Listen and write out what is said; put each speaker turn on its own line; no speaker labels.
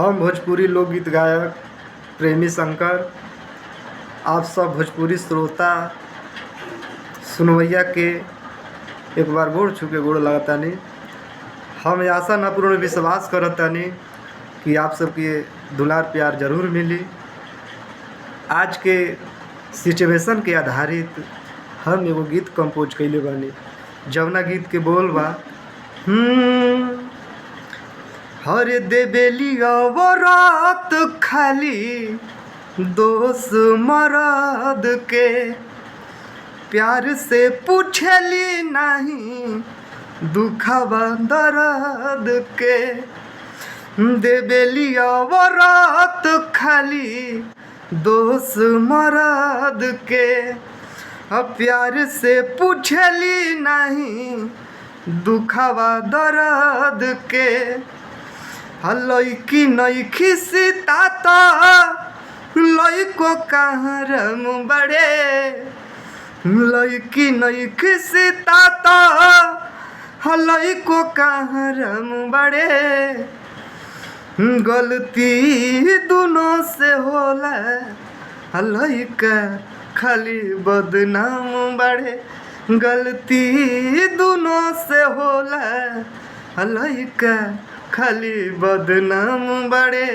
हम भोजपुरी लोकगीत गायक प्रेमी शंकर आप सब भोजपुरी श्रोता सुनवैया के एक बार गोड़ छू के गोड़ लगतानी। हम आशा न पूर्ण विश्वास करतानी कि आप सबके दुलार प्यार जरूर मिली। आज के सिचुएशन के आधारित हम एगो गीत कंपोज कइले बानी, जवना गीत के बोल बा हरे देबेली रात खाली दोस्त मरद के प्यार से पूछली नहीं दुखवा दर्द के। देबेली रात खाली दोस्त मरद के प्यार से पूछली नहीं दुखवा दर्द के। लइकी नइखी सीता तो लइको कहाँ रम बड़े, लइकी नइखी सीता तो लइको कहाँ रम बड़े। गलती दोनों से होला लइका खाली बदनाम बड़े। गलती दोनों से होला लइका खाली बदनाम बड़े।